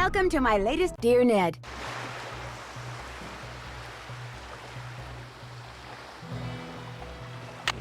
Welcome to my latest Dear Ned.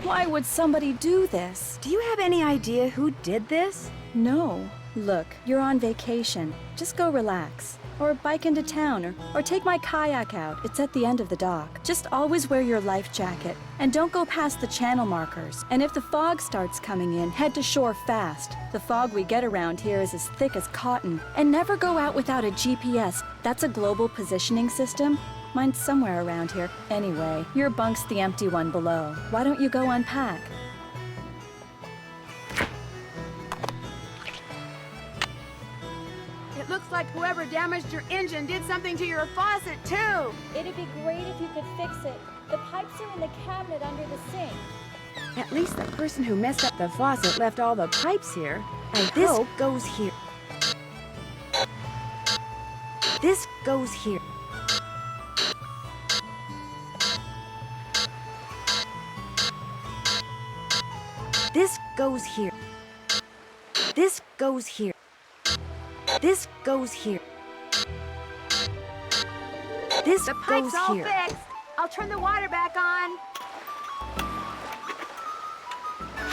Why would somebody do this? Do you have any idea who did this? No. Look, you're on vacation. Just go relax. Or bike into town, or take my kayak out. It's at the end of the dock. Just always wear your life jacket. And don't go past the channel markers. And if the fog starts coming in, head to shore fast. The fog we get around here is as thick as cotton. And never go out without a GPS. That's a global positioning system. Mine's somewhere around here. Anyway, your bunk's the empty one below. Why don't you go unpack? It looks like whoever damaged your engine did something to your faucet, too. It'd be great if you could fix it. The pipes are in the cabinet under the sink. At least the person who messed up the faucet left all the pipes here. And this goes here. This goes here. This goes here. This goes here. This goes here. This The goes pipe's all here. fixed. I'll turn the water back on.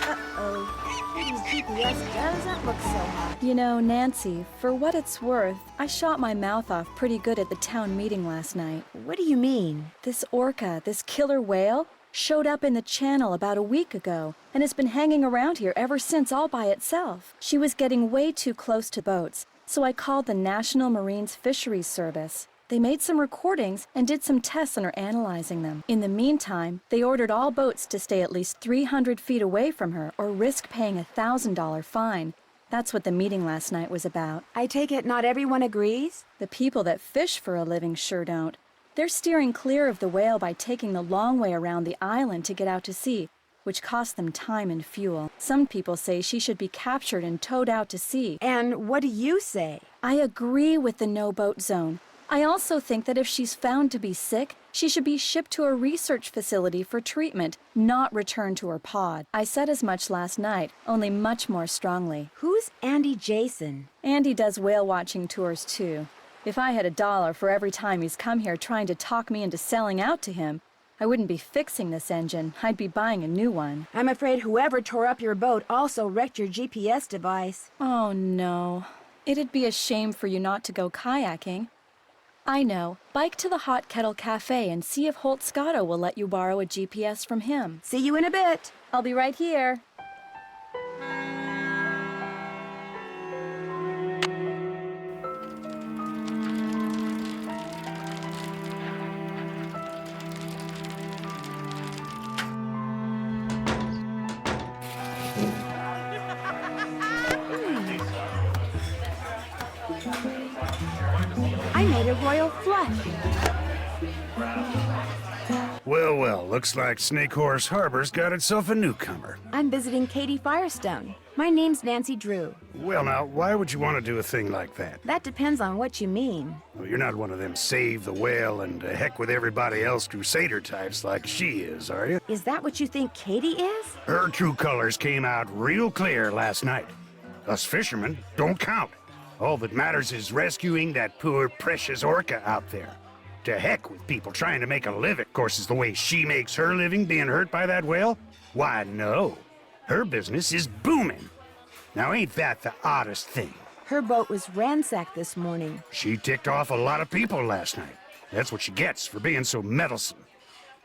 Uh-oh. Katie's GPS doesn't look so hot. You know, Nancy, for what it's worth, I shot my mouth off pretty good at the town meeting last night. What do you mean? This orca, this killer whale, showed up in the channel about a week ago and has been hanging around here ever since all by itself. She was getting way too close to boats, so I called the National Marines Fisheries Service. They made some recordings and did some tests and are analyzing them. In the meantime, they ordered all boats to stay at least 300 feet away from her or risk paying a $1,000 fine. That's what the meeting last night was about. I take it not everyone agrees? The people that fish for a living sure don't. They're steering clear of the whale by taking the long way around the island to get out to sea, which costs them time and fuel. Some people say she should be captured and towed out to sea. And what do you say? I agree with the no-boat zone. I also think that if she's found to be sick, she should be shipped to a research facility for treatment, not returned to her pod. I said as much last night, only much more strongly. Who's Andy Jason? Andy does whale-watching tours, too. If I had $1 for every time he's come here trying to talk me into selling out to him, I wouldn't be fixing this engine. I'd be buying a new one. I'm afraid whoever tore up your boat also wrecked your GPS device. Oh, no. It'd be a shame for you not to go kayaking. I know. Bike to the Hot Kettle Cafe and see if Holt Scotto will let you borrow a GPS from him. See you in a bit. I'll be right here. I made a royal flush. Well, well, looks like Snake Horse Harbor's got itself a newcomer. I'm visiting Katie Firestone. My name's Nancy Drew. Well, now, why would you want to do a thing like that? That depends on what you mean. Well, you're not one of them save the whale and heck with everybody else crusader types like she is, are you? Is that what you think Katie is? Her true colors came out real clear last night. Us fishermen don't count. All that matters is rescuing that poor, precious orca out there. To heck with people trying to make a living. Of course, is the way she makes her living being hurt by that whale? Why, no. Her business is booming. Now, ain't that the oddest thing? Her boat was ransacked this morning. She ticked off a lot of people last night. That's what she gets for being so meddlesome.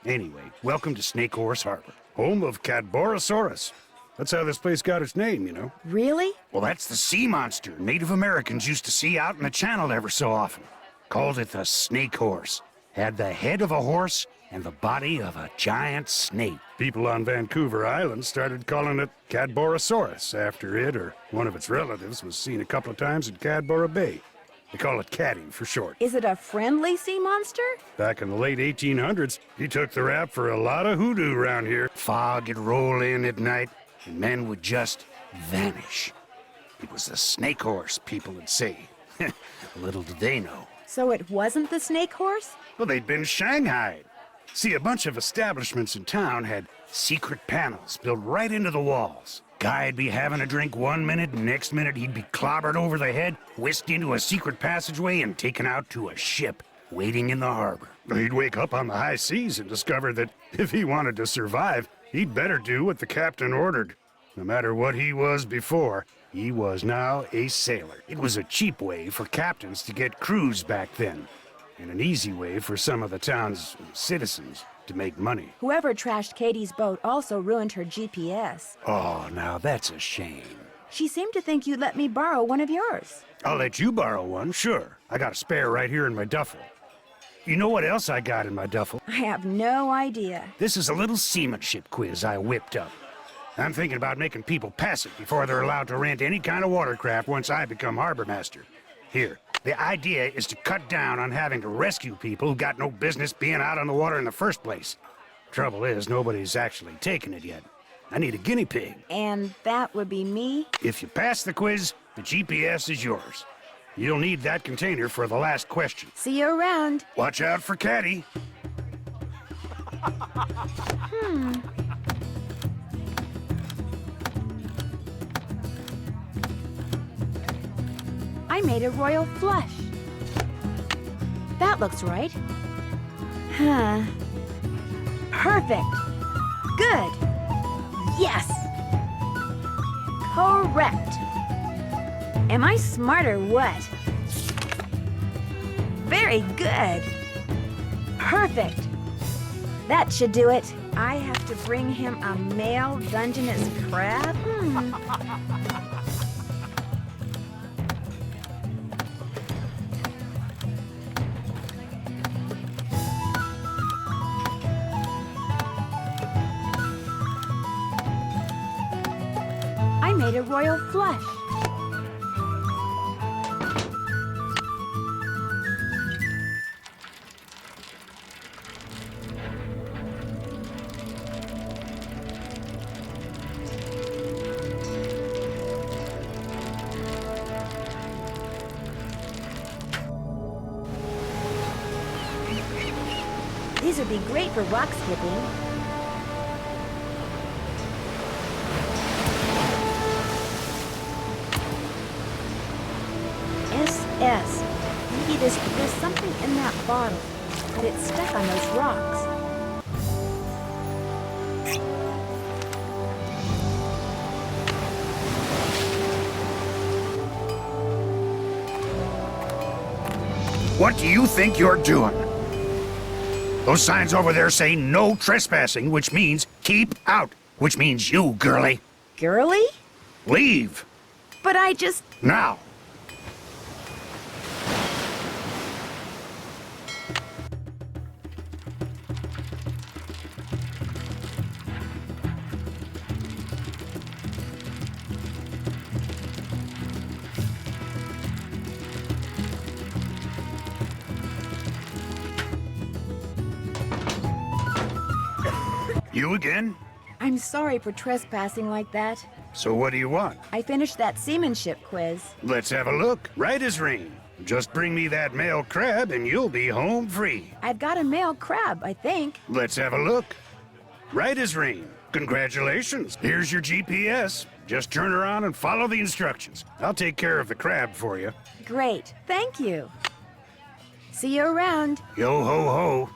Anyway, welcome to Snake Horse Harbor, home of Cadborosaurus. That's how this place got its name, you know. Really? Well, that's the sea monster Native Americans used to see out in the channel ever so often. Called it the snake horse. Had the head of a horse and the body of a giant snake. People on Vancouver Island started calling it Cadborosaurus after it or one of its relatives was seen a couple of times in Cadboro Bay. They call it Caddy for short. Is it a friendly sea monster? Back in the late 1800s, he took the rap for a lot of hoodoo around here. Fog would roll in at night, and men would just vanish. It was the snake horse, people would say. Little did they know. So it wasn't the snake horse? Well, they'd been shanghaied. See, a bunch of establishments in town had secret panels built right into the walls. Guy'd be having a drink one minute, and next minute he'd be clobbered over the head, whisked into a secret passageway, and taken out to a ship waiting in the harbor. He'd wake up on the high seas and discover that if he wanted to survive, he'd better do what the captain ordered. No matter what he was before, he was now a sailor. It was a cheap way for captains to get crews back then, and an easy way for some of the town's citizens to make money. Whoever trashed Katie's boat also ruined her GPS. Oh, now that's a shame. She seemed to think you'd let me borrow one of yours. I'll let you borrow one, sure. I got a spare right here in my duffel. You know what else I got in my duffel? I have no idea. This is a little seamanship quiz I whipped up. I'm thinking about making people pass it before they're allowed to rent any kind of watercraft once I become harbor master. Here, the idea is to cut down on having to rescue people who got no business being out on the water in the first place. Trouble is, nobody's actually taken it yet. I need a guinea pig. And that would be me? If you pass the quiz, the GPS is yours. You'll need that container for the last question. See you around. Watch out for Caddy. I made a royal flush. That looks right. Huh. Perfect. Good. Yes. Correct. Am I smart or what? Very good. Perfect. That should do it. I have to bring him a male Dungeness crab? I made a royal flush. These would be great for rock skipping. SS. Maybe there's something in that bottle, but it's stuck on those rocks. What do you think you're doing? Those signs over there say no trespassing, which means keep out, which means you, girlie. Girly? Leave. But I just... Now. You again? I'm sorry for trespassing like that. So what do you want? I finished that seamanship quiz. Let's have a look. Right as rain. Just bring me that male crab and you'll be home free. I've got a male crab, I think. Let's have a look. Right as rain. Congratulations. Here's your GPS. Just turn around and follow the instructions. I'll take care of the crab for you. Great, thank you. See you around. Yo ho ho.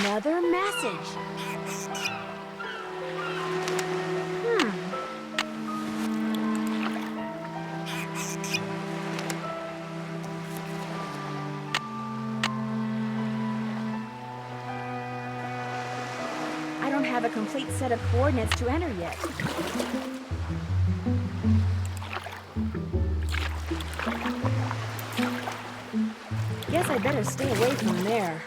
Another message. I don't have a complete set of coordinates to enter yet. Guess I better stay away from there.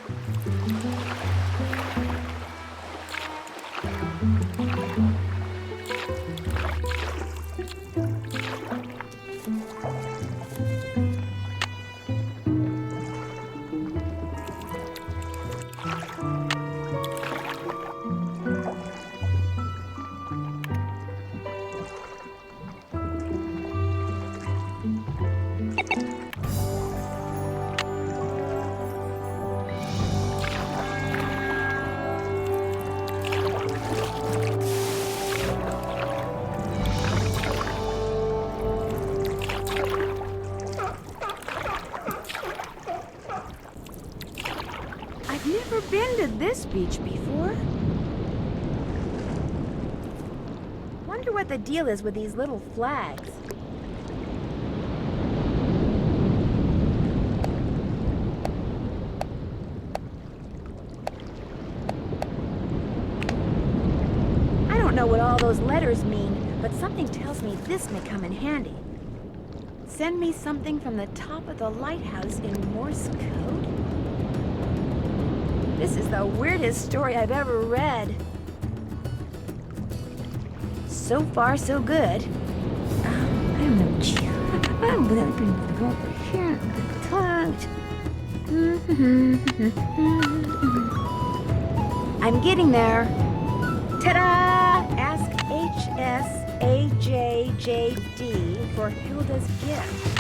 I've never been to this beach before. Wonder what the deal is with these little flags. I don't know what all those letters mean, but something tells me this may come in handy. Send me something from the top of the lighthouse in Morse code? This is the weirdest story I've ever read. So far, so good. I'm getting there. Ta-da! Ask HSAJJD for Hilda's gift.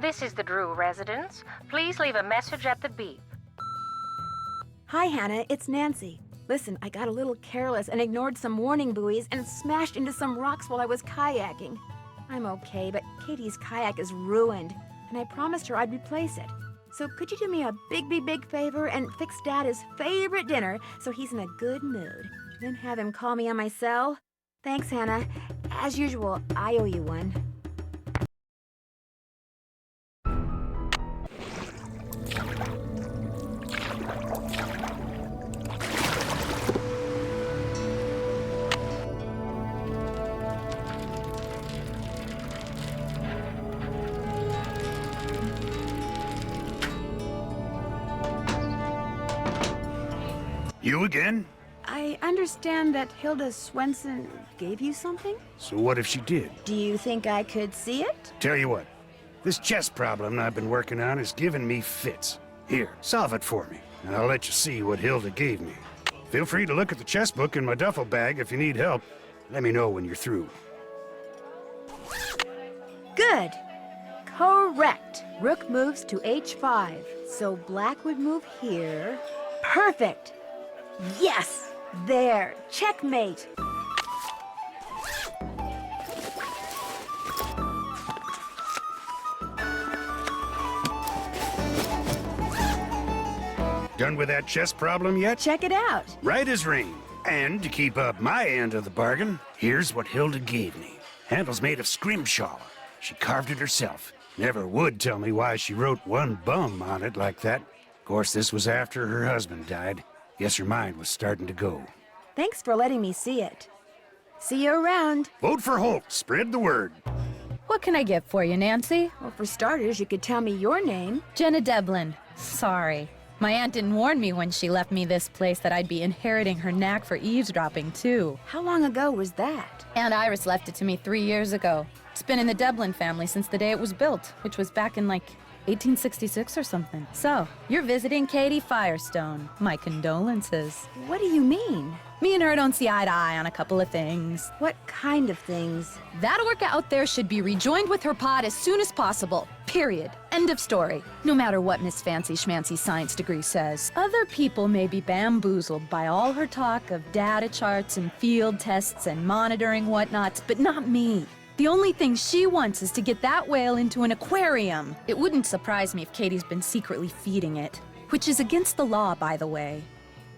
This is the Drew residence. Please leave a message at the beep. Hi, Hannah. It's Nancy. Listen, I got a little careless and ignored some warning buoys and smashed into some rocks while I was kayaking. I'm okay, but Katie's kayak is ruined, and I promised her I'd replace it. So could you do me a big favor and fix Dad his favorite dinner so he's in a good mood? Then have him call me on my cell? Thanks, Hannah. As usual, I owe you one. You again? I understand that Hilda Swenson gave you something? So what if she did? Do you think I could see it? Tell you what, this chess problem I've been working on is giving me fits. Here, solve it for me, and I'll let you see what Hilda gave me. Feel free to look at the chess book in my duffel bag if you need help. Let me know when you're through. Good. Correct. Rook moves to h5, so black would move here. Perfect. Yes! There. Checkmate. Done with that chess problem yet? Check it out. Right as rain. And to keep up my end of the bargain, here's what Hilda gave me. Handle's made of scrimshaw. She carved it herself. Never would tell me why she wrote one bum on it like that. Of course, this was after her husband died. Guess her mind was starting to go. Thanks for letting me see it. See you around. Vote for Holt. Spread the word. What can I get for you, Nancy? Well, for starters, you could tell me your name. Jenna Devlin. Sorry. My aunt didn't warn me when she left me this place that I'd be inheriting her knack for eavesdropping, too. How long ago was that? Aunt Iris left it to me 3 years ago. It's been in the Devlin family since the day it was built, which was back in, 1866 or something. So, you're visiting Katie Firestone. My condolences. What do you mean? Me and her don't see eye to eye on a couple of things. What kind of things? That orca out there should be rejoined with her pod as soon as possible. Period. End of story. No matter what Miss Fancy Schmancy's science degree says. Other people may be bamboozled by all her talk of data charts and field tests and monitoring whatnots, but not me. The only thing she wants is to get that whale into an aquarium. It wouldn't surprise me if Katie's been secretly feeding it. Which is against the law, by the way.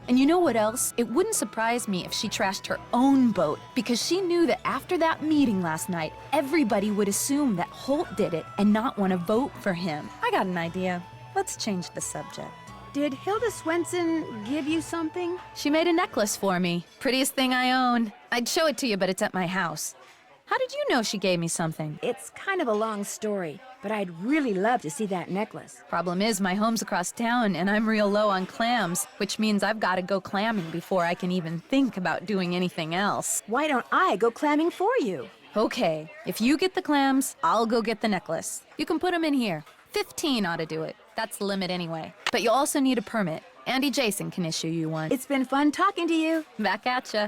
And you know what else? It wouldn't surprise me if she trashed her own boat, because she knew that after that meeting last night, everybody would assume that Holt did it and not want to vote for him. I got an idea. Let's change the subject. Did Hilda Swenson give you something? She made a necklace for me. Prettiest thing I own. I'd show it to you, but it's at my house. How did you know she gave me something? It's kind of a long story, but I'd really love to see that necklace. Problem is, my home's across town, and I'm real low on clams, which means I've got to go clamming before I can even think about doing anything else. Why don't I go clamming for you? Okay, if you get the clams, I'll go get the necklace. You can put them in here. 15 ought to do it. That's the limit anyway. But you'll also need a permit. Andy Jason can issue you one. It's been fun talking to you. Back at ya.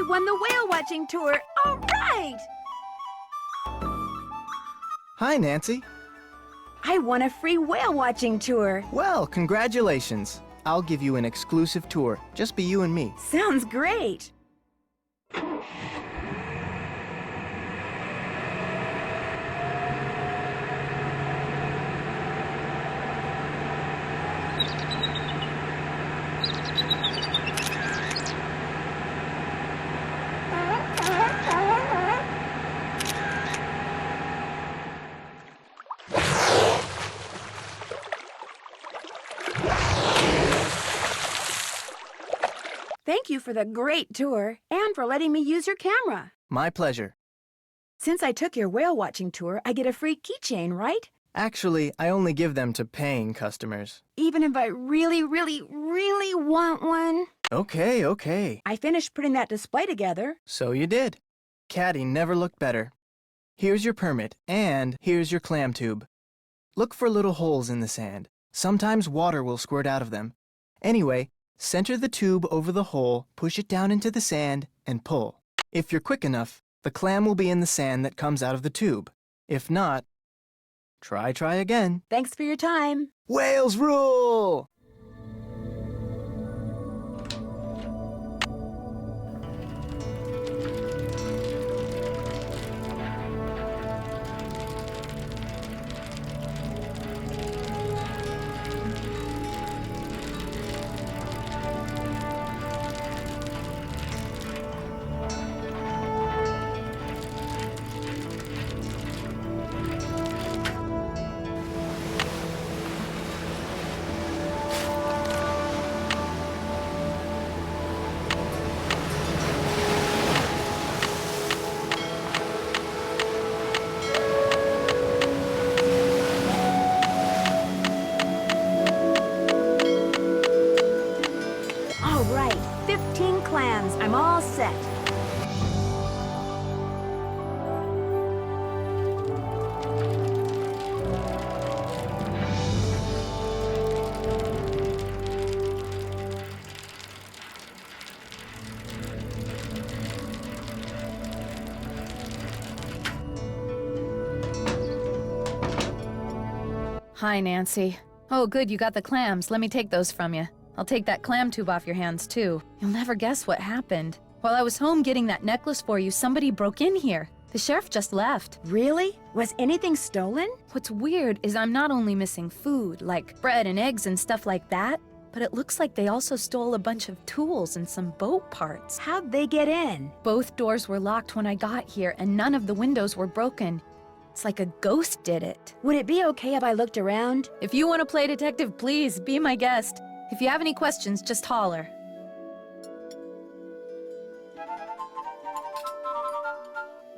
I won the whale watching tour. All right! Hi, Nancy. I won a free whale watching tour. Well, congratulations. I'll give you an exclusive tour. Just be you and me. Sounds great. Thank you for the great tour and for letting me use your camera. My pleasure. Since I took your whale watching tour, I get a free keychain, right? Actually, I only give them to paying customers. Even if I really, really, really want one? Okay, okay. I finished putting that display together. So you did. Caddy never looked better. Here's your permit, and here's your clam tube. Look for little holes in the sand. Sometimes water will squirt out of them. Anyway, center the tube over the hole, push it down into the sand, and pull. If you're quick enough, the clam will be in the sand that comes out of the tube. If not, try again. Thanks for your time. Whales rule! All right, 15 clams. I'm all set. Hi, Nancy. Oh, good, you got the clams. Let me take those from you. I'll take that clam tube off your hands, too. You'll never guess what happened. While I was home getting that necklace for you, somebody broke in here. The sheriff just left. Really? Was anything stolen? What's weird is I'm not only missing food, like bread and eggs and stuff like that, but it looks like they also stole a bunch of tools and some boat parts. How'd they get in? Both doors were locked when I got here, and none of the windows were broken. It's like a ghost did it. Would it be okay if I looked around? If you want to play detective, please, be my guest. If you have any questions, just holler.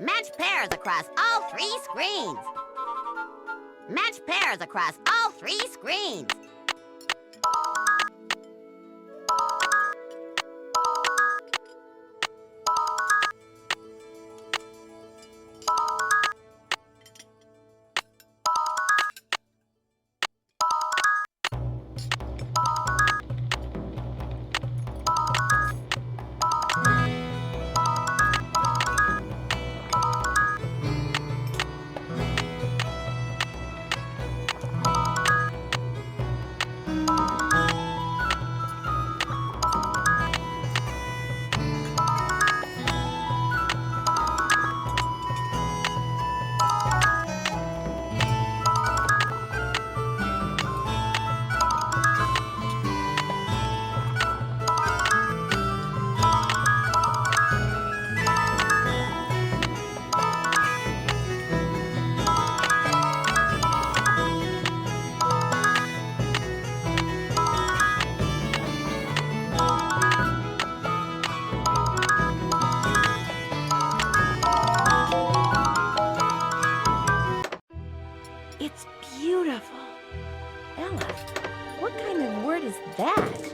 Match pairs across all 3 screens. Match pairs across all 3 screens. It's beautiful. Ella, what kind of word is that?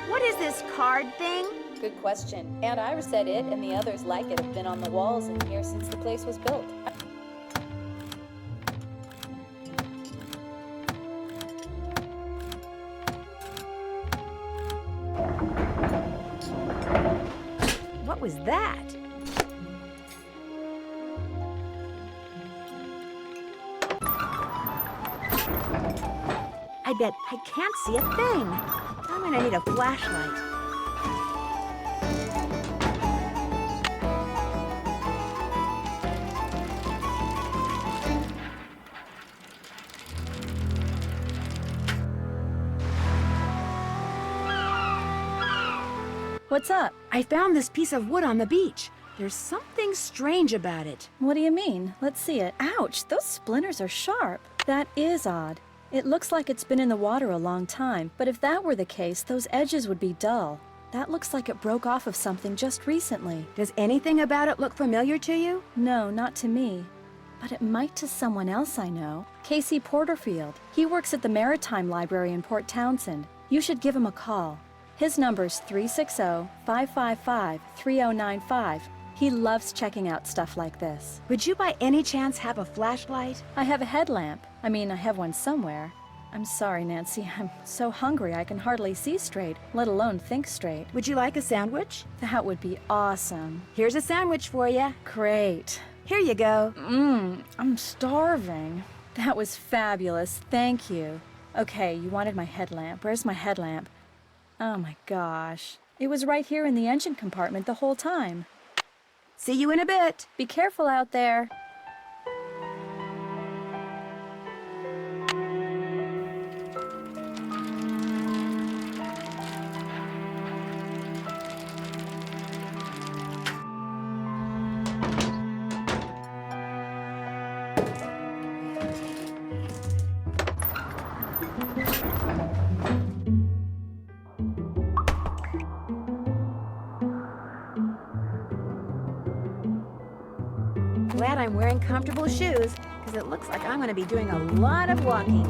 What is this card thing? Good question. Aunt Ira said it and the others like it have been on the walls in here since the place was built. was that? I bet I can't see a thing. I'm gonna need a flashlight. What's up? I found this piece of wood on the beach. There's something strange about it. What do you mean? Let's see it. Ouch, those splinters are sharp. That is odd. It looks like it's been in the water a long time, but if that were the case, those edges would be dull. That looks like it broke off of something just recently. Does anything about it look familiar to you? No, not to me. But it might to someone else I know. Casey Porterfield. He works at the Maritime Library in Port Townsend. You should give him a call. His number's 360-555-3095. He loves checking out stuff like this. Would you by any chance have a flashlight? I have a headlamp. I mean, I have one somewhere. I'm sorry, Nancy. I'm so hungry I can hardly see straight, let alone think straight. Would you like a sandwich? That would be awesome. Here's a sandwich for you. Great. Here you go. I'm starving. That was fabulous. Thank you. Okay, you wanted my headlamp. Where's my headlamp? Oh my gosh. It was right here in the engine compartment the whole time. See you in a bit. Be careful out there. Glad I'm wearing comfortable shoes, because it looks like I'm going to be doing a lot of walking.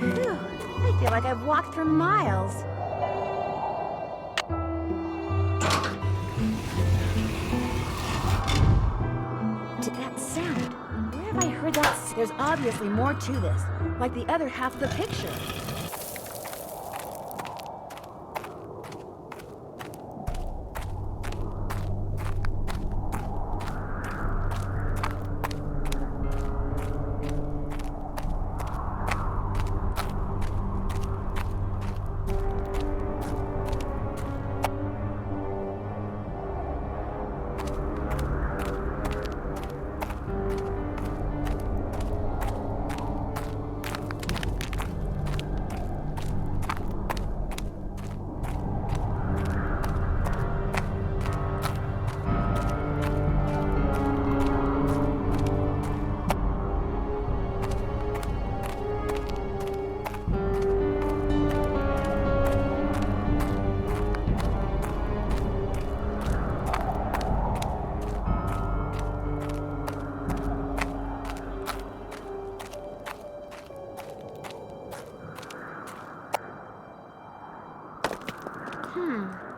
Phew, I feel like I've walked for miles. Did that sound? Where have I heard that? There's obviously more to this, like the other half of the picture.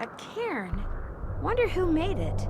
A cairn. Wonder who made it.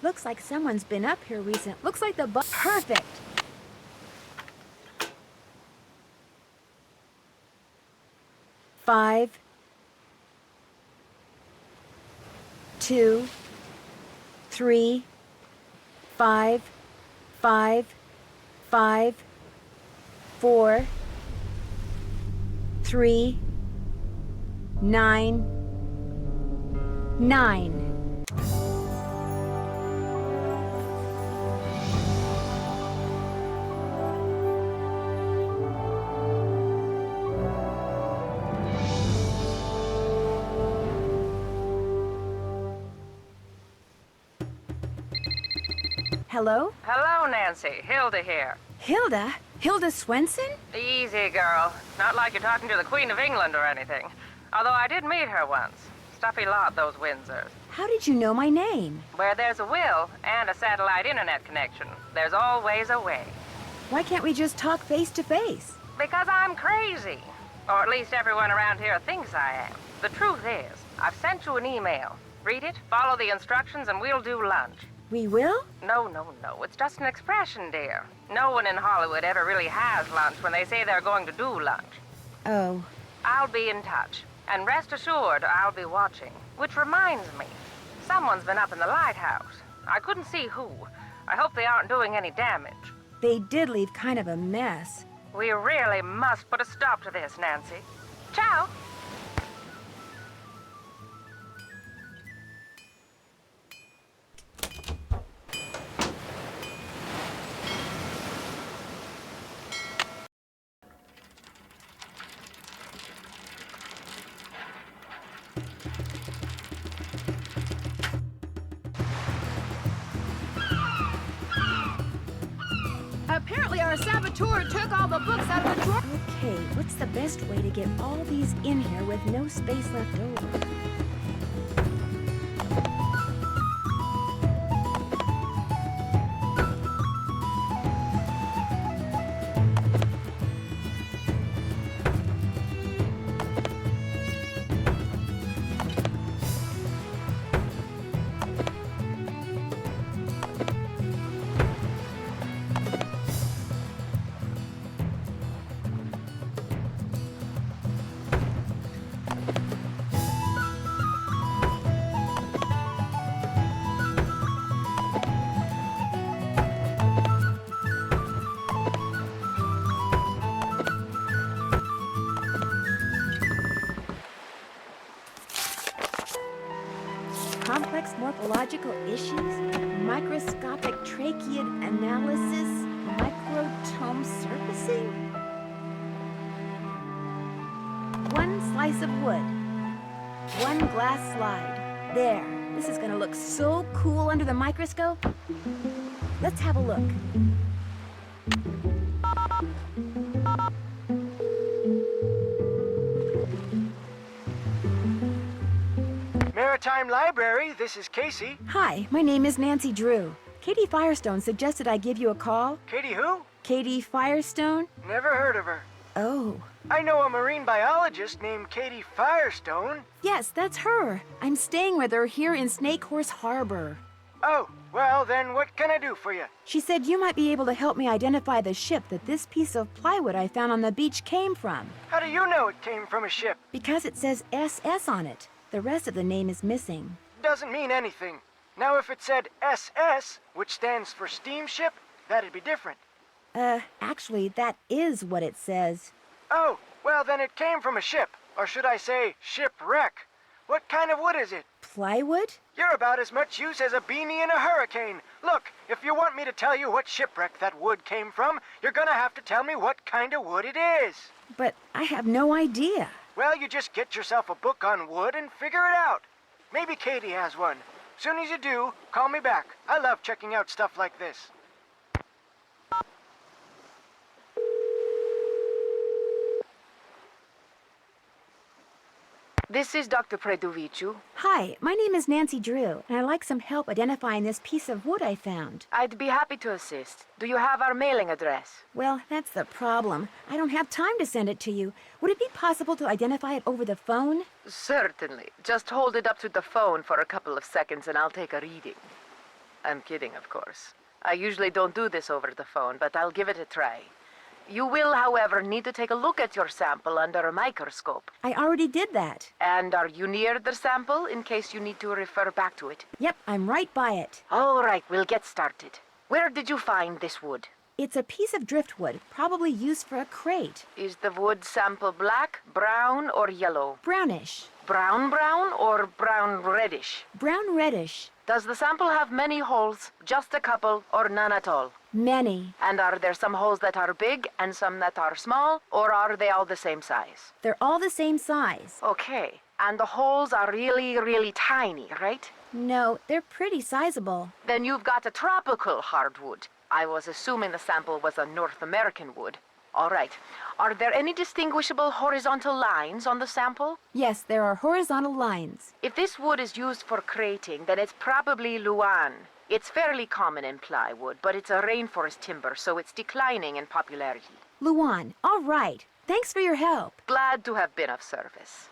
Looks like someone's been up here recent. Looks like the perfect! 5, 2, 3, 5, 5, 5, 4, 3, 9, 9. Hello? Hello, Nancy. Hilda here. Hilda? Hilda Swenson? Easy, girl. Not like you're talking to the Queen of England or anything. Although I did meet her once. Stuffy lot, those Windsors. How did you know my name? Where there's a will and a satellite internet connection, there's always a way. Why can't we just talk face to face? Because I'm crazy. Or at least everyone around here thinks I am. The truth is, I've sent you an email. Read it, follow the instructions, and we'll do lunch. We will? No. It's just an expression, dear. No one in Hollywood ever really has lunch when they say they're going to do lunch. Oh. I'll be in touch. And rest assured, I'll be watching. Which reminds me, someone's been up in the lighthouse. I couldn't see who. I hope they aren't doing any damage. They did leave kind of a mess. We really must put a stop to this, Nancy. Ciao! Apparently our saboteur took all the books out of the drawer. Okay, what's the best way to get all these in here with no space left over? Complex morphological issues, microscopic tracheid analysis, microtome surfacing. One slice of wood, one glass slide. There, this is gonna look so cool under the microscope. Let's have a look. Maritime Library, this is Casey. Hi, my name is Nancy Drew. Katie Firestone suggested I give you a call. Katie who? Katie Firestone? Never heard of her. Oh. I know a marine biologist named Katie Firestone. Yes, that's her. I'm staying with her here in Snake Horse Harbor. Oh, well then what can I do for you? She said you might be able to help me identify the ship that this piece of plywood I found on the beach came from. How do you know it came from a ship? Because it says SS on it. The rest of the name is missing. Doesn't mean anything. Now if it said SS, which stands for steamship, that'd be different. Actually, that is what it says. Oh, well then it came from a ship. Or should I say, shipwreck. What kind of wood is it? Plywood? You're about as much use as a beanie in a hurricane. Look, if you want me to tell you what shipwreck that wood came from, you're gonna have to tell me what kind of wood it is. But I have no idea. Well, you just get yourself a book on wood and figure it out. Maybe Katie has one. Soon as you do, call me back. I love checking out stuff like this. This is Dr. Predoviciu. Hi, my name is Nancy Drew, and I'd like some help identifying this piece of wood I found. I'd be happy to assist. Do you have our mailing address? Well, that's the problem. I don't have time to send it to you. Would it be possible to identify it over the phone? Certainly. Just hold it up to the phone for a couple of seconds and I'll take a reading. I'm kidding, of course. I usually don't do this over the phone, but I'll give it a try. You will, however, need to take a look at your sample under a microscope. I already did that. And are you near the sample in case you need to refer back to it? Yep, I'm right by it. All right, we'll get started. Where did you find this wood? It's a piece of driftwood, probably used for a crate. Is the wood sample black, brown, or yellow? Brownish. Brown or brown reddish? Brown reddish. Does the sample have many holes, just a couple, or none at all? Many. And are there some holes that are big and some that are small, or are they all the same size? They're all the same size. Okay, and the holes are really, really tiny, right? No, they're pretty sizable. Then you've got a tropical hardwood. I was assuming the sample was a North American wood. All right. Are there any distinguishable horizontal lines on the sample? Yes, there are horizontal lines. If this wood is used for crating, then it's probably Luan. It's fairly common in plywood, but it's a rainforest timber, so it's declining in popularity. Luan, all right. Thanks for your help. Glad to have been of service.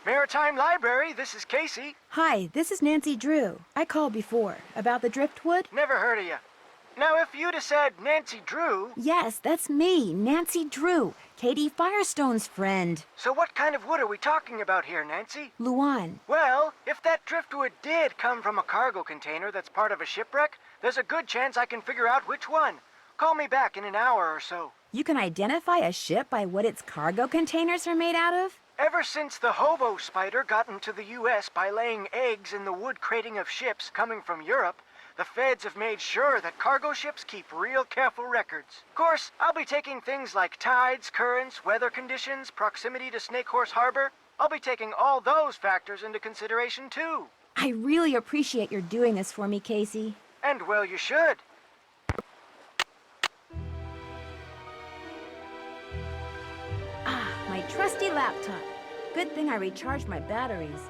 Maritime Library, this is Casey. Hi, this is Nancy Drew. I called before. About the driftwood? Never heard of you. Now, if you'd have said Nancy Drew... Yes, that's me, Nancy Drew, Katie Firestone's friend. So what kind of wood are we talking about here, Nancy? Luan. Well, if that driftwood did come from a cargo container that's part of a shipwreck, there's a good chance I can figure out which one. Call me back in an hour or so. You can identify a ship by what its cargo containers are made out of? Ever since the hobo spider got into the U.S. by laying eggs in the wood crating of ships coming from Europe, the feds have made sure that cargo ships keep real careful records. Of course, I'll be taking things like tides, currents, weather conditions, proximity to Snake Horse Harbor. I'll be taking all those factors into consideration, too. I really appreciate your doing this for me, Casey. And well, you should. My trusty laptop. Good thing I recharged my batteries.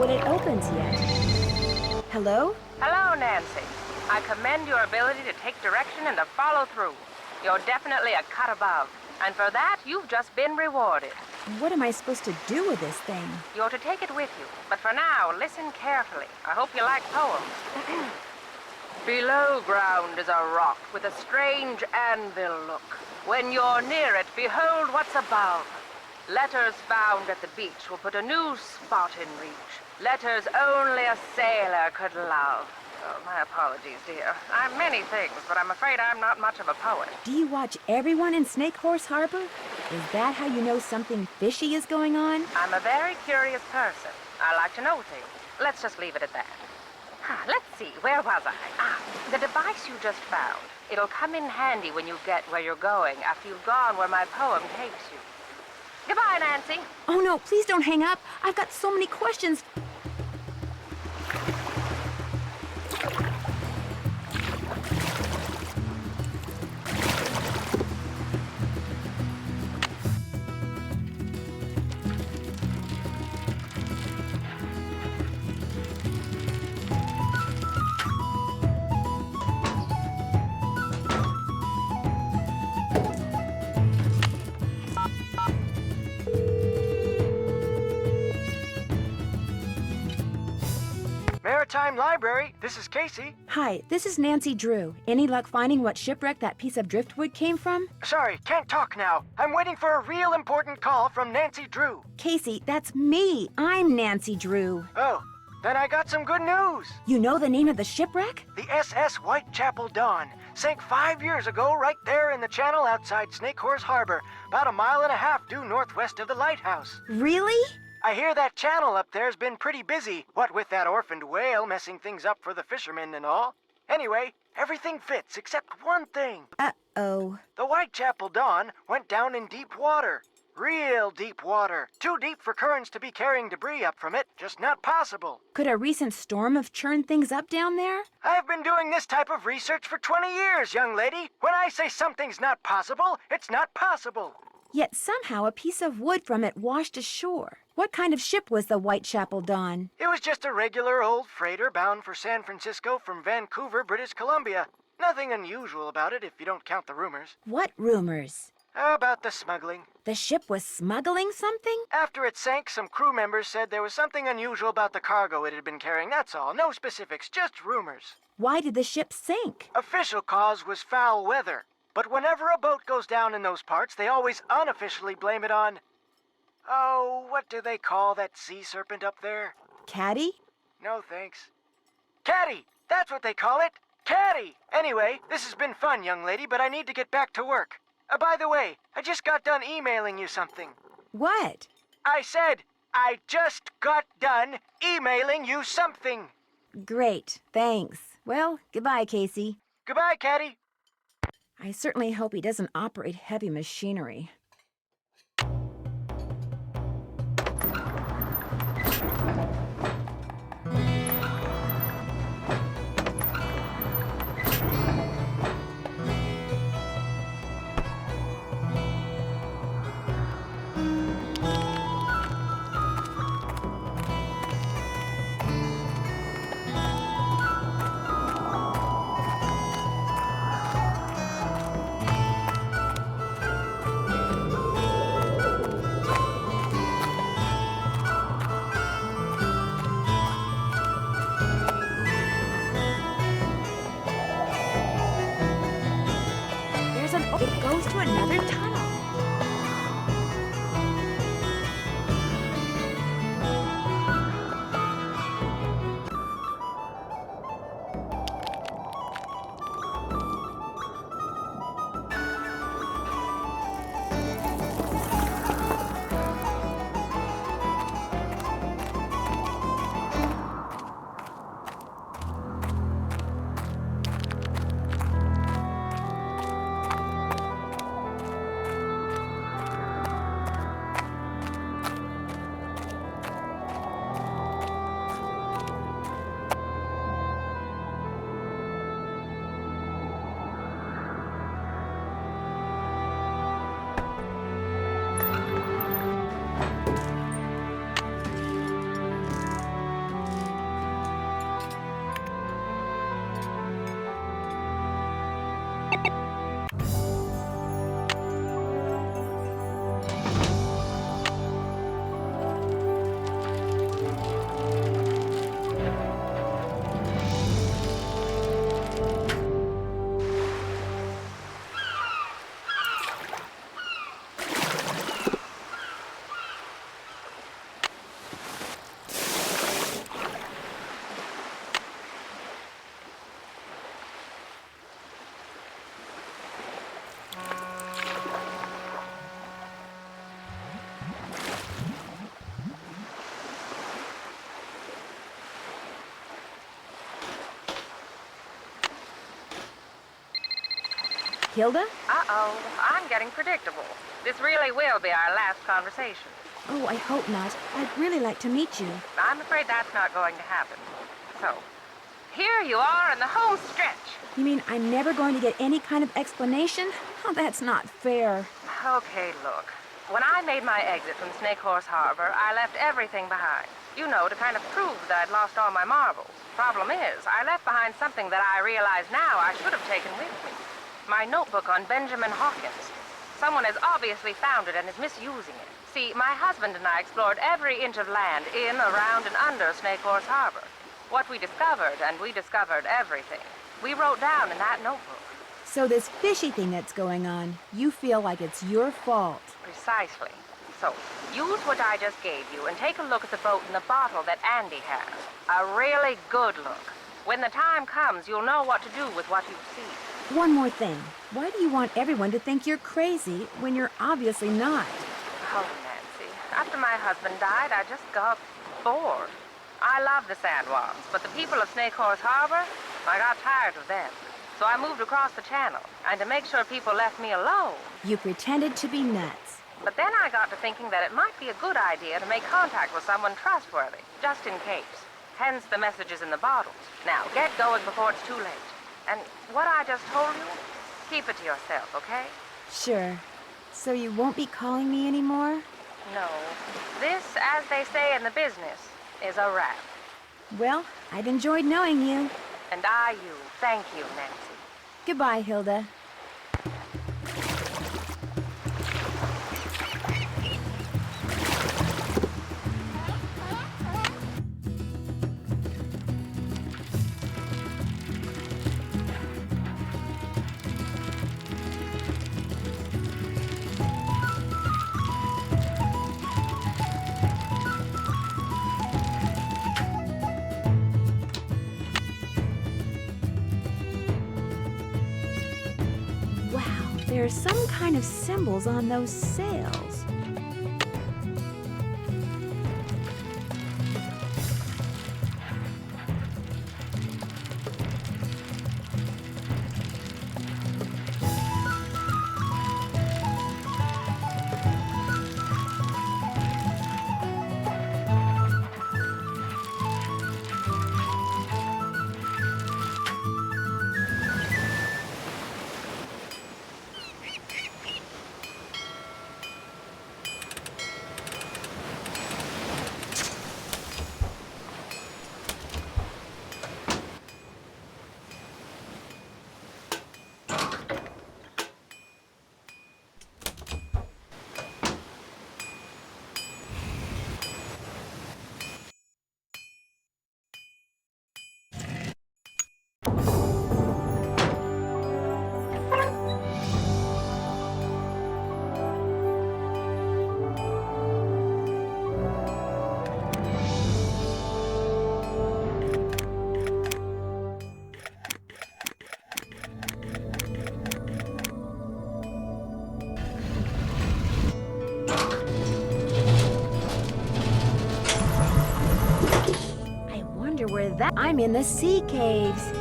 It opens yet. Hello? Hello, Nancy. I commend your ability to take direction and to follow through. You're definitely a cut above. And for that, you've just been rewarded. What am I supposed to do with this thing? You're to take it with you. But for now, listen carefully. I hope you like poems. Below ground is a rock with a strange anvil look. When you're near it, behold what's above. Letters found at the beach will put a new spot in reach. Letters only a sailor could love. Oh, my apologies, dear. I'm many things, but I'm afraid I'm not much of a poet. Do you watch everyone in Snake Horse Harbor? Is that how you know something fishy is going on? I'm a very curious person. I like to know things. Let's just leave it at that. Let's see, where was I? The device you just found. It'll come in handy when you get where you're going after you've gone where my poem takes you. Goodbye, Nancy. Oh no, please don't hang up. I've got so many questions. Maritime Library, this is Casey. Hi, this is Nancy Drew. Any luck finding what shipwreck that piece of driftwood came from? Sorry, can't talk now. I'm waiting for a real important call from Nancy Drew. Casey, that's me. I'm Nancy Drew. Oh, then I got some good news. You know the name of the shipwreck? The SS Whitechapel Dawn sank 5 years ago right there in the channel outside Snake Horse Harbor, about 1.5 miles due northwest of the lighthouse. Really? I hear that channel up there's been pretty busy, what with that orphaned whale messing things up for the fishermen and all. Anyway, everything fits except one thing. Uh-oh. The Whitechapel Dawn went down in deep water. Real deep water. Too deep for currents to be carrying debris up from it. Just not possible. Could a recent storm have churned things up down there? I've been doing this type of research for 20 years, young lady. When I say something's not possible, it's not possible. Yet somehow a piece of wood from it washed ashore. What kind of ship was the Whitechapel Dawn? It was just a regular old freighter bound for San Francisco from Vancouver, British Columbia. Nothing unusual about it if you don't count the rumors. What rumors? About the smuggling. The ship was smuggling something? After it sank, some crew members said there was something unusual about the cargo it had been carrying, that's all. No specifics, just rumors. Why did the ship sink? Official cause was foul weather. But whenever a boat goes down in those parts, they always unofficially blame it on... Oh, what do they call that sea serpent up there? Caddy? No, thanks. Caddy! That's what they call it! Caddy! Anyway, this has been fun, young lady, but I need to get back to work. By the way, I just got done emailing you something. What? I said, I just got done emailing you something. Great, thanks. Well, goodbye, Casey. Goodbye, Caddy. I certainly hope he doesn't operate heavy machinery. It goes to another tunnel. Hilda? Uh-oh, I'm getting predictable. This really will be our last conversation. Oh, I hope not. I'd really like to meet you. I'm afraid that's not going to happen. So, here you are in the home stretch. You mean I'm never going to get any kind of explanation? Oh, that's not fair. Okay, look. When I made my exit from Snake Horse Harbor, I left everything behind. You know, to kind of prove that I'd lost all my marbles. Problem is, I left behind something that I realize now I should have taken with me. My notebook on Benjamin Hawkins. Someone has obviously found it and is misusing it. See, my husband and I explored every inch of land in, around, and under Snake Horse Harbor. What we discovered, and we discovered everything, we wrote down in that notebook. So this fishy thing that's going on, you feel like it's your fault. Precisely. So, use what I just gave you and take a look at the boat and the bottle that Andy has. A really good look. When the time comes, you'll know what to do with what you see. One more thing. Why do you want everyone to think you're crazy when you're obviously not? Oh, Nancy. After my husband died, I just got bored. I love the sandworms, but the people of Snake Horse Harbor, I got tired of them. So I moved across the channel, and to make sure people left me alone. You pretended to be nuts. But then I got to thinking that it might be a good idea to make contact with someone trustworthy, just in case. Hence the messages in the bottles. Now, get going before it's too late. And what I just told you, keep it to yourself, okay? Sure. So you won't be calling me anymore? No. This, as they say in the business, is a wrap. Well, I've enjoyed knowing you. And I you. Thank you, Nancy. Goodbye, Hilda. There's some kind of symbols on those sails. I'm in the sea caves.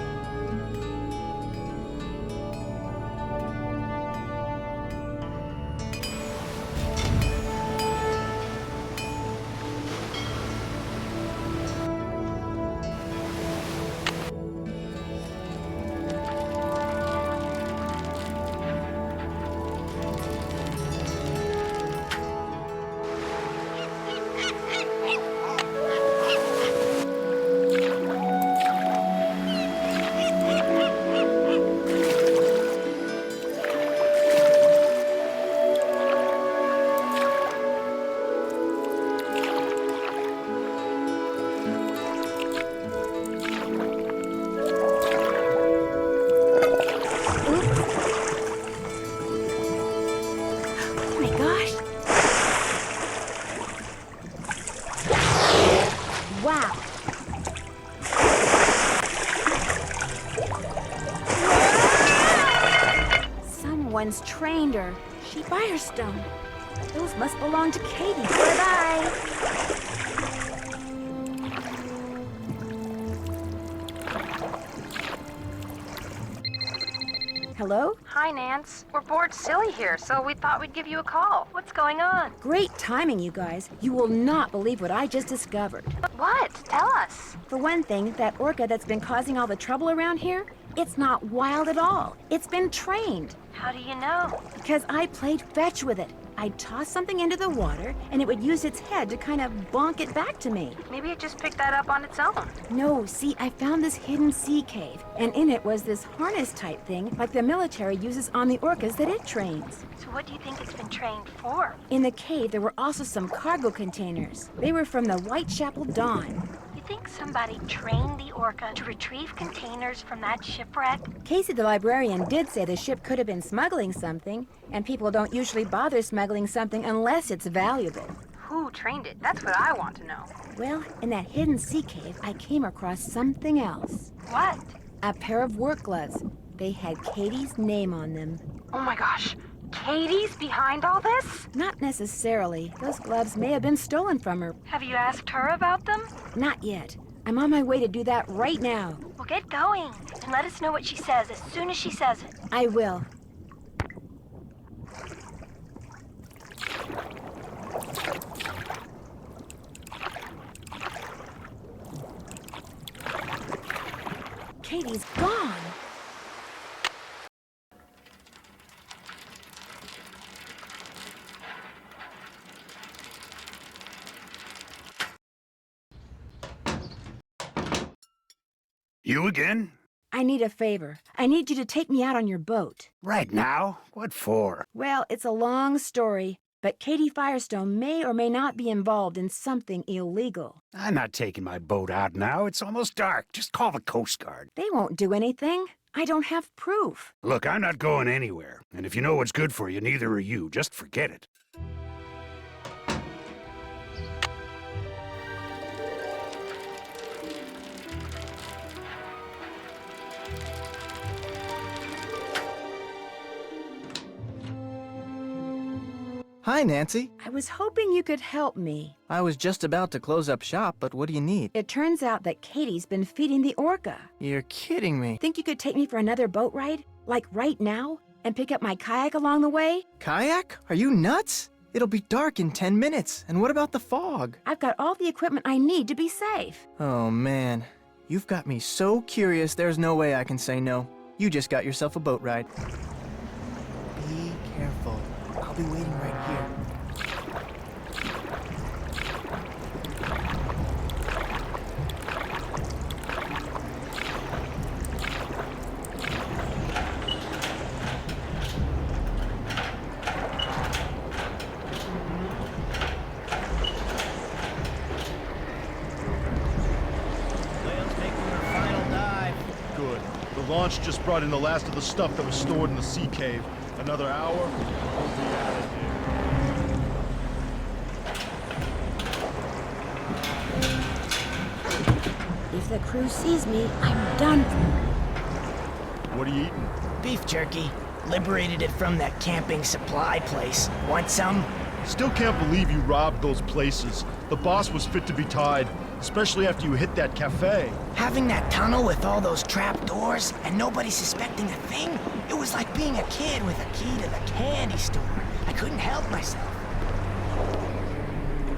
Someone's trained her. She Firestone. Those must belong to Katie. Bye-bye. Hello? Hi, Nance. We're bored silly here, so we thought we'd give you a call. What's going on? Great timing, you guys. You will not believe what I just discovered. What? Tell us. For one thing, that orca that's been causing all the trouble around here, it's not wild at all. It's been trained. How do you know? Because I played fetch with it. I'd toss something into the water, and it would use its head to kind of bonk it back to me. Maybe it just picked that up on its own. No, see, I found this hidden sea cave, and in it was this harness-type thing like the military uses on the orcas that it trains. So what do you think it's been trained for? In the cave, there were also some cargo containers. They were from the Whitechapel Dawn. You think somebody trained the orca to retrieve containers from that shipwreck? Casey the librarian did say the ship could have been smuggling something, and people don't usually bother smuggling something unless it's valuable. Who trained it? That's what I want to know. Well, in that hidden sea cave, I came across something else. What? A pair of work gloves. They had Katie's name on them. Oh my gosh. Katie's behind all this? Not necessarily. Those gloves may have been stolen from her. Have you asked her about them? Not yet. I'm on my way to do that right now. Well, get going and let us know what she says as soon as she says it. I will. Katie's gone. You again? I need a favor. I need you to take me out on your boat. Right now? What for? Well, it's a long story, but Katie Firestone may or may not be involved in something illegal. I'm not taking my boat out now. It's almost dark. Just call the Coast Guard. They won't do anything. I don't have proof. Look, I'm not going anywhere. And if you know what's good for you, neither are you. Just forget it. Hi, Nancy. I was hoping you could help me. I was just about to close up shop, but what do you need? It turns out that Katie's been feeding the orca. You're kidding me. Think you could take me for another boat ride? Like right now? And pick up my kayak along the way? Kayak? Are you nuts? It'll be dark in 10 minutes. And what about the fog? I've got all the equipment I need to be safe. Oh, man. You've got me so curious, there's no way I can say no. You just got yourself a boat ride. Be careful. I'll be waiting right here. Good. The launch just brought in the last of the stuff that was stored in the sea cave. Another hour, we'll be out of here. If the crew sees me, I'm done for. What are you eating? Beef jerky. Liberated it from that camping supply place. Want some? Still can't believe you robbed those places. The boss was fit to be tied, especially after you hit that cafe. Having that tunnel with all those trap doors and nobody suspecting a thing? It was like being a kid with a key to the candy store. I couldn't help myself.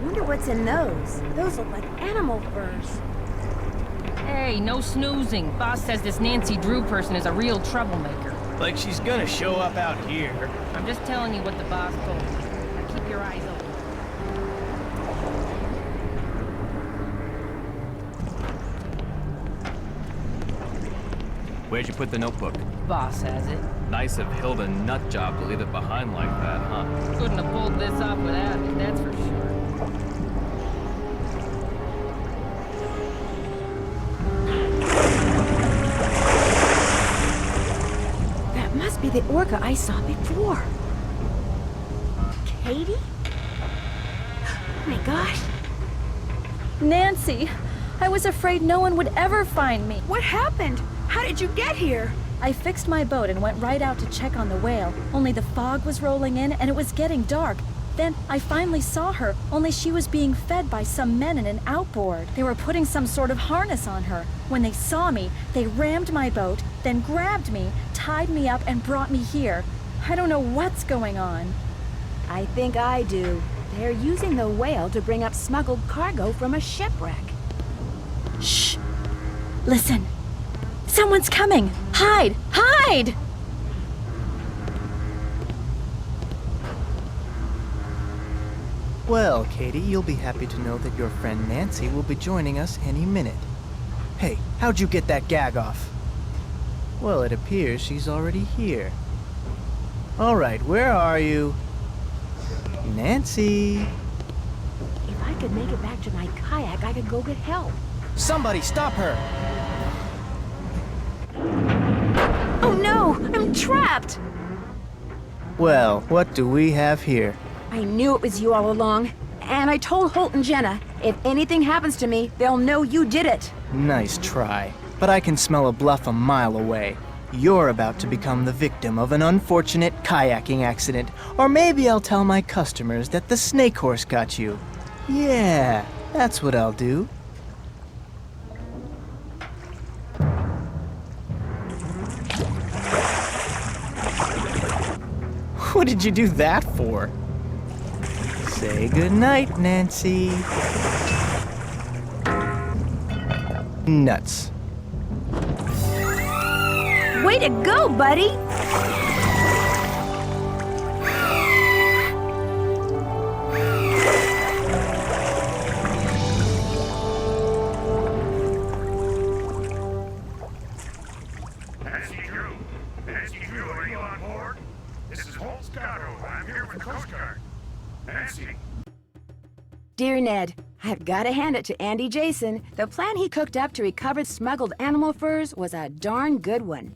Wonder what's in those. Those look like animal furs. Hey, no snoozing. Boss says this Nancy Drew person is a real troublemaker. Like she's gonna show up out here. I'm just telling you what the boss told me. Now keep your eyes open. Where'd you put the notebook? Boss has it. Nice of Hilda nut job to leave it behind like that, huh? Couldn't have pulled this off without it, that's for sure. That must be the orca I saw before. Katie? Oh my gosh. Nancy, I was afraid no one would ever find me. What happened? How did you get here? I fixed my boat and went right out to check on the whale, only the fog was rolling in and it was getting dark. Then I finally saw her, only she was being fed by some men in an outboard. They were putting some sort of harness on her. When they saw me, they rammed my boat, then grabbed me, tied me up, and brought me here. I don't know what's going on. I think I do. They're using the whale to bring up smuggled cargo from a shipwreck. Shh! Listen. Someone's coming! Hide! Hide! Well, Katie, you'll be happy to know that your friend Nancy will be joining us any minute. Hey, how'd you get that gag off? Well, it appears she's already here. All right, where are you? Nancy! If I could make it back to my kayak, I could go get help. Somebody stop her! Oh no! I'm trapped! Well, what do we have here? I knew it was you all along. And I told Holt and Jenna, if anything happens to me, they'll know you did it. Nice try. But I can smell a bluff a mile away. You're about to become the victim of an unfortunate kayaking accident. Or maybe I'll tell my customers that the snake horse got you. Yeah, that's what I'll do. What did you do that for? Say goodnight, Nancy. Nuts. Way to go, buddy! Nancy Drew, are you on board? This is Holt Scotto. I'm here with Coast Guard. Nancy. Dear Ned, I've got to hand it to Andy Jason. The plan he cooked up to recover smuggled animal furs was a darn good one.